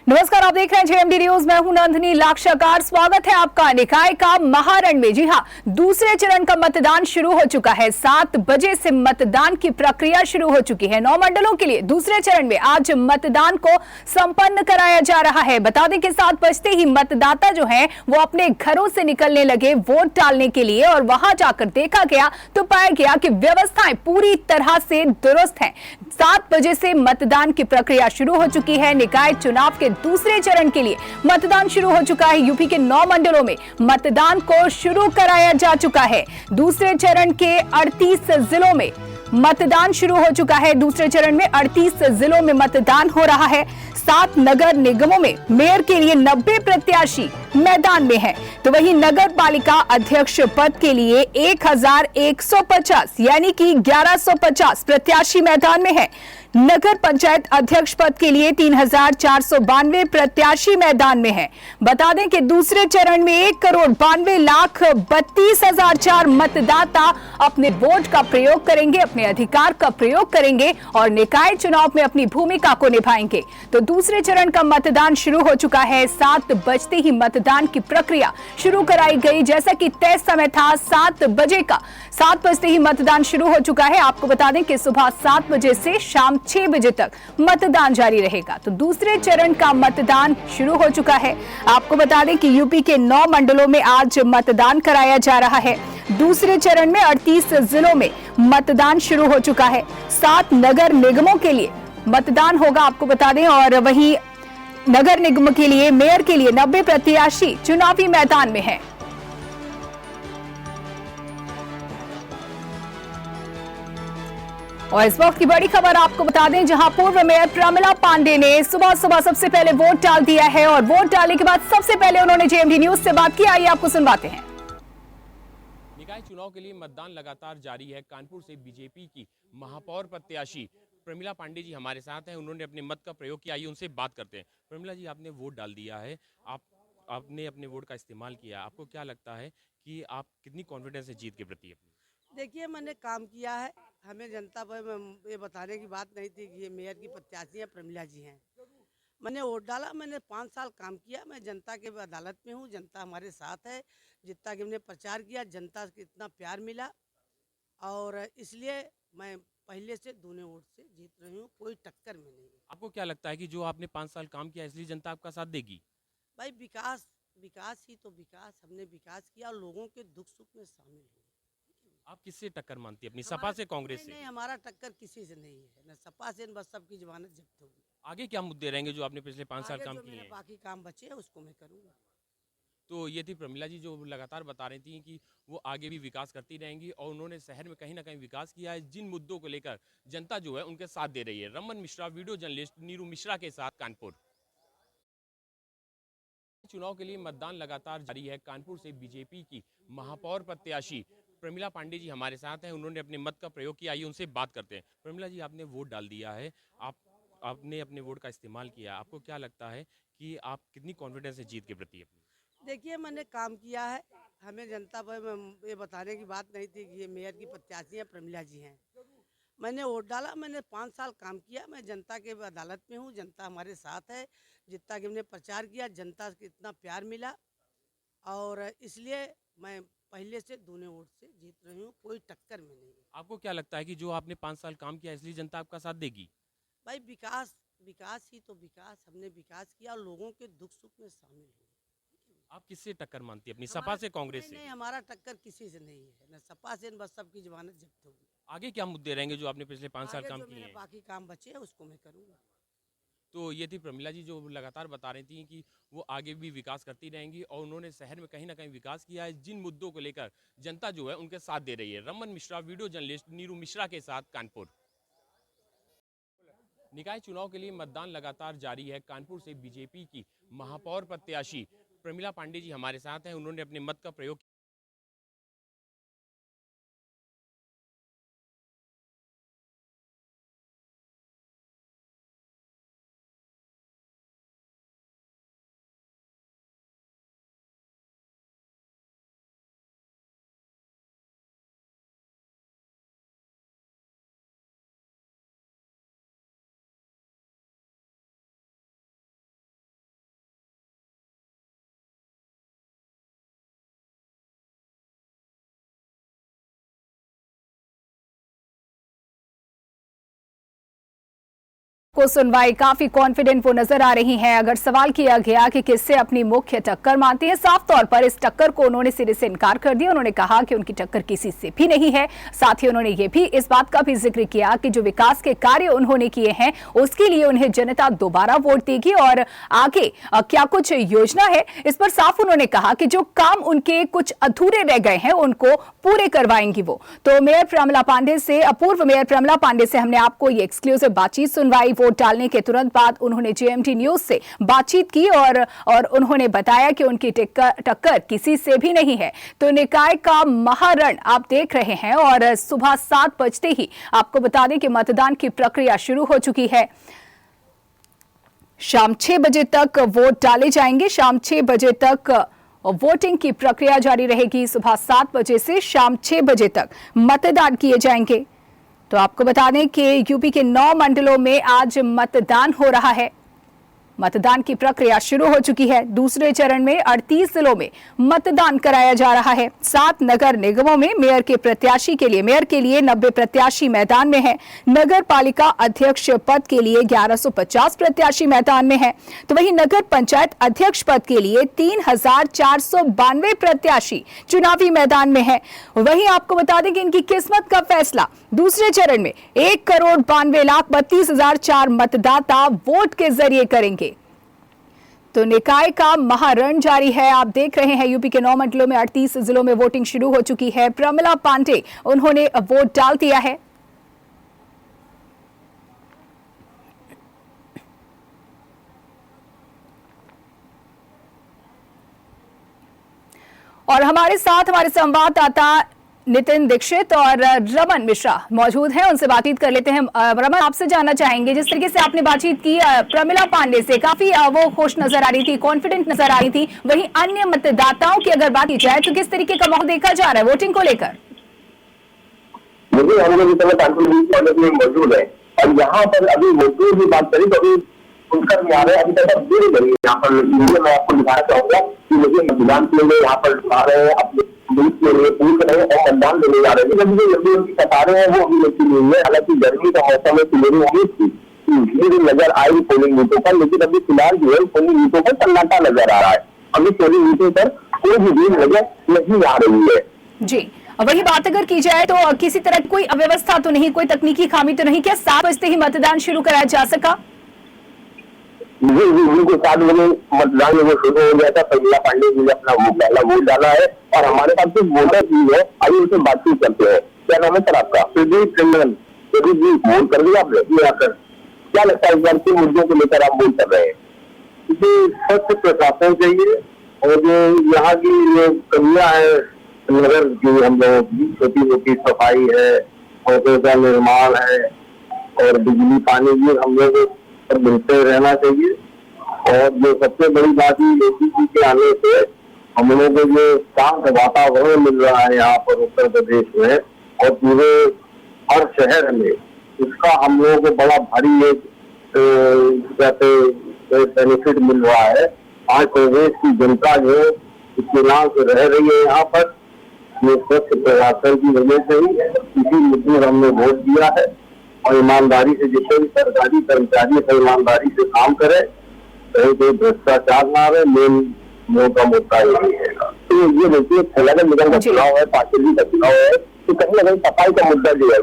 नमस्कार, आप देख रहे हैं जेएमडी न्यूज। मैं हूं नंदिनी लाक्षाकार। स्वागत है आपका निकाय का महारण में। जी हां, दूसरे चरण का मतदान शुरू हो चुका है। 7 बजे से मतदान की प्रक्रिया शुरू हो चुकी है। 9 मंडलों के लिए दूसरे चरण में आज मतदान को संपन्न कराया जा रहा है। बता दें कि 7 बजते ही मतदाता जो है वो अपने घरों से निकलने लगे वोट डालने के लिए, और वहां जाकर देखा गया तो पाया गया कि व्यवस्थाएं पूरी तरह से दुरुस्त हैं। 7 बजे से मतदान की प्रक्रिया शुरू हो चुकी है। निकाय चुनाव के दूसरे चरण के लिए मतदान शुरू हो चुका है। यूपी के 9 मंडलों में मतदान को शुरू कराया जा चुका है। दूसरे चरण के 38 जिलों में मतदान शुरू हो चुका है। दूसरे चरण में 38 जिलों में मतदान हो रहा है। 7 नगर निगमों में मेयर के लिए 90 प्रत्याशी मैदान में हैं। तो वहीं नगर पालिका अध्यक्ष पद के लिए 1150 यानी कि 1150 प्रत्याशी मैदान में हैं। नगर पंचायत अध्यक्ष पद के लिए 3492 प्रत्याशी मैदान में हैं। बता दें कि दूसरे चरण में 1,92,32,004 मतदाता अपने वोट का प्रयोग करेंगे, अपने अधिकार का प्रयोग करेंगे और निकाय चुनाव में अपनी भूमिका को निभाएंगे। तो दूसरे चरण का मतदान शुरू हो चुका है। 7 बजते ही मतदान की प्रक्रिया शुरू कराई गई। जैसा कि तय समय था 7 बजे का, 7 बजते ही मतदान शुरू हो चुका है। आपको बता दें कि सुबह 7 बजे से शाम 6 बजे तक मतदान जारी रहेगा। तो दूसरे चरण का मतदान शुरू हो चुका है। आपको बता दें कि यूपी के 9 मंडलों में आज मतदान कराया जा रहा है। दूसरे चरण में 38 जिलों में मतदान शुरू हो चुका है। 7 नगर निगमों के लिए मतदान होगा, आपको बता दें, और वहीं नगर निगम के लिए मेयर के लिए 90 प्रत्याशी चुनावी मैदान में हैं। और इस वक्त की बड़ी खबर आपको बता दें, जहां पूर्व मेयर प्रमिला पांडे ने सुबह सुबह सबसे पहले वोट डाल दिया है, और वोट डालने के बाद सबसे पहले उन्होंने जेएमडी न्यूज से बात की। आइए आपको सुनवाते हैं। निकाय चुनाव के लिए मतदान लगातार जारी है। कानपुर से बीजेपी की महापौर प्रत्याशी प्रमिला पांडे जी हमारे साथ हैं। उन्होंने अपने मत का प्रयोग किया। आइए उनसे बात करते हैं। प्रमिला जी, आपने वोट डाल दिया है, आपने अपने वोट का इस्तेमाल किया। आपको क्या लगता है कि आप कितनी कॉन्फिडेंस है जीत के प्रति अपनी? देखिए, मैंने काम किया है। हमें जनता पर ये बताने की बात नहीं थी कि ये मेयर की प्रत्याशी हैं, प्रमिला जी हैं। मैंने वोट डाला, मैंने 5 साल काम किया। मैं जनता के अदालत में हूँ, जनता हमारे साथ है। जितना कि हमने प्रचार किया, जनता से इतना प्यार मिला, और इसलिए मैं पहले से दूने वोट से जीत रही हूँ। कोई टक्कर में नहीं है। आपको क्या लगता है कि जो आपने 5 साल काम किया इसलिए जनता आपका साथ देगी? भाई, विकास विकास ही तो विकास, हमने विकास किया और लोगों के दुख सुख में शामिल हुए। आप किससे टक्कर मानती है अपनी, सपा से, कांग्रेस से? नहीं, हमारा टक्कर किसी से नहीं है, न सपा से, न बस सबकी जमानत जब्त होगी। आगे क्या मुद्दे रहेंगे जो आपने पिछले 5 साल आगे काम जो किए मेरे हैं? बाकी काम बचे हैं उसको मैं करूँगा। तो ये थी प्रमिला जी, जो लगातार बता रही थी कि वो आगे भी विकास करती रहेंगी, और उन्होंने शहर में कहीं ना कहीं विकास किया है। जिन मुद्दों को लेकर जनता जो है उनके साथ दे रही है। रमन मिश्रा, वीडियो जर्नलिस्ट नीरू मिश्रा के साथ, कानपुर। चुनाव के लिए मतदान लगातार जारी है। कानपुर से बीजेपी की महापौर प्रत्याशी प्रमिला पांडे जी हमारे साथ हैं। उन्होंने अपने मत का प्रयोग किया। आइए उनसे बात करते हैं। प्रमिला जी, आपने वोट डाल दिया है, आपने अपने वोट का इस्तेमाल किया। आपको क्या लगता है कि आप कितनी कॉन्फिडेंस है जीत के प्रति अपनी? देखिए, मैंने काम किया है। हमें जनता पर ये बताने की बात नहीं थी कि ये मेयर की प्रत्याशी हैं, प्रमिला जी हैं। मैंने वोट डाला, मैंने 5 साल काम किया। मैं जनता के अदालत में हूँ, जनता हमारे साथ है। जितना कि हमने प्रचार किया, जनता से इतना प्यार मिला, और इसलिए मैं पहले से दूने वोट से जीत रही हूँ। कोई टक्कर में नहीं है। आपको क्या लगता है कि जो आपने 5 साल काम किया इसलिए जनता आपका साथ देगी? भाई, विकास विकास ही तो विकास, हमने विकास किया और लोगों के दुख सुख में शामिल हुए। आप किससे टक्कर मानती है अपनी, सपा से, कांग्रेस नहीं, से? नहीं, हमारा टक्कर किसी से नहीं है, न सपा से, न बस सबकी जमानत जब्त होगी। आगे क्या मुद्दे रहेंगे जो आपने पिछले 5 साल आगे काम जो किए मेरे हैं? बाकी काम बचे हैं उसको मैं करूँगा। तो ये थी प्रमिला जी, जो लगातार बता रही थी कि वो आगे भी विकास करती रहेंगी, और उन्होंने शहर में कहीं ना कहीं विकास किया है। जिन मुद्दों को लेकर जनता जो है उनके साथ दे रही है। रमन मिश्रा, वीडियो जर्नलिस्ट नीरू मिश्रा के साथ, कानपुर। निकाय चुनाव के लिए मतदान लगातार जारी है। कानपुर से बीजेपी की महापौर प्रत्याशी प्रमिला पांडे जी हमारे साथ हैं। उन्होंने अपने मत का प्रयोग को सुनवाई काफी कॉन्फिडेंट वो नजर आ रही हैं। अगर सवाल किया गया कि किससे अपनी मुख्य टक्कर मानती है, साफ तौर पर इस टक्कर को उन्होंने सिरे से इनकार कर दिया। उन्होंने कहा कि उनकी टक्कर किसी से भी नहीं है। साथ ही उन्होंने ये भी इस बात का भी जिक्र किया कि जो विकास के कार्य उन्होंने किए हैं उसके लिए उन्हें जनता दोबारा वोट देगी और आगे क्या कुछ योजना है इस पर साफ उन्होंने कहा कि जो काम उनके कुछ अधूरे रह गए हैं उनको पूरे करवाएंगी वो। तो मेयर प्रमिला पांडे से, पूर्व मेयर प्रमिला पांडे से हमने आपको ये एक्सक्लूसिव बातचीत सुनवाई। वोट डालने के तुरंत बाद उन्होंने जेएमटी न्यूज से बातचीत की और उन्होंने बताया कि उनकी टक्कर किसी से भी नहीं है। तो निकाय का महारण आप देख रहे हैं और सुबह 7 बजते ही आपको बता दें कि मतदान की प्रक्रिया शुरू हो चुकी है। शाम 6 बजे तक वोट डाले जाएंगे। शाम 6 बजे तक वोटिंग की प्रक्रिया जारी रहेगी। सुबह 7 बजे से शाम 6 बजे तक मतदान किए जाएंगे। तो आपको बता दें कि यूपी के 9 मंडलों में आज मतदान हो रहा है। मतदान की प्रक्रिया शुरू हो चुकी है। दूसरे चरण में 38 जिलों में मतदान कराया जा रहा है। 7 नगर निगमों में मेयर के लिए 90 प्रत्याशी मैदान में हैं। नगर पालिका अध्यक्ष पद के लिए 1150 प्रत्याशी मैदान में हैं। तो वहीं नगर पंचायत अध्यक्ष पद के लिए 3492 प्रत्याशी चुनावी मैदान में हैं। वहीं आपको बता दें कि इनकी किस्मत का फैसला दूसरे चरण में 1,92,32,004 मतदाता वोट के जरिए करेंगे। तो निकाय का महारण जारी है। आप देख रहे हैं यूपी के 9 मंडलों में 38 जिलों में वोटिंग शुरू हो चुकी है। प्रमिला पांडे उन्होंने वोट डाल दिया है। और हमारे साथ हमारे संवाददाता नितिन दीक्षित और रमन मिश्रा मौजूद हैं, उनसे बातचीत कर लेते हैं। रमन, आपसे जानना चाहेंगे, जिस तरीके से आपने बातचीत की प्रमिला पांडे से, काफी वो खुश नजर आ रही थी, कॉन्फिडेंट नजर आ रही थी। वहीं अन्य मतदाताओं की अगर बात की जाए तो किस तरीके का माहौल देखा जा रहा है वोटिंग को लेकर? मुझे हम लोग मौजूद है और यहाँ पर अभी वोटिंग की बात करें तो अभी सुनकर नहीं आ रहे, अभी तक देरी बनी है। यहाँ पर मैं आपको दिखाना चाहूंगा कि मुझे मतदान के लिए यहाँ पर आ रहे हैं, अपने बूथ के लिए पूछ रहे हैं और मतदान देने जा रहे हैं। लेकिन जल्दी उनकी कतारें हैं वो अभी नहीं हुई है। हालांकि गर्मी का मौसम है, क्लियरिंग होगी थी, धीरे नजर आई पोलिंग बूथों पर, लेकिन अभी फिलहाल जो है पोलिंग बूथों पर सन्नाटा नजर आ रहा है। अभी पोलिंग बूथों पर कोई भी भीड़ नजर नहीं आ रही है। जी, वही बात अगर की जाए तो किसी तरह कोई अव्यवस्था तो नहीं, कोई तकनीकी खामी तो नहीं? क्या 7 बजते ही मतदान शुरू कराया जा सका? जी 7 बजे मतदान वो शुरू हो गया था। प्रमिला पांडे जी ने अपना वोट डाला है और हमारे पास जो वोटर भी है, आइए उनसे बातचीत करते हैं। क्या नाम है सर आपका? प्रदीप टंडन। प्रदीप जी, वोट कर दिया आपने आकर? क्या लगता है इस किन मुद्दों को लेकर आप वोट कर रहे हैं? स्वच्छ प्रशासन चाहिए और जो यहाँ की जो कमियां है नगर की, हम लोगों की छोटी मोटी सफाई है, सड़कों का निर्माण है और बिजली पानी भी हम लोग पर मिलते रहना चाहिए। और जो सबसे बड़ी बात है, योगी जी के आने से हम लोगों को जो शांत वातावरण मिल रहा है यहाँ पर उत्तर प्रदेश में और पूरे हर शहर में, इसका हम लोगों को बड़ा भारी एक बेनिफिट मिल रहा है। आज प्रदेश की जनता जो इत्मीनान से रह रही है यहाँ पर, ये स्वच्छ प्रशासन की वजह से ही है। इसी मुद्दे पर हमने वोट दिया है और ईमानदारी से जितने भी सरकारी कर्मचारी है ईमानदारी से काम करे, कहीं कोई भ्रष्टाचार ना रहे। मेन का मुद्दा यही है। तो ये देखिए, नगर निगम का चुनाव है, पार्टी का चुनाव है, तो कहीं ना कहीं सफाई का मुद्दा जो है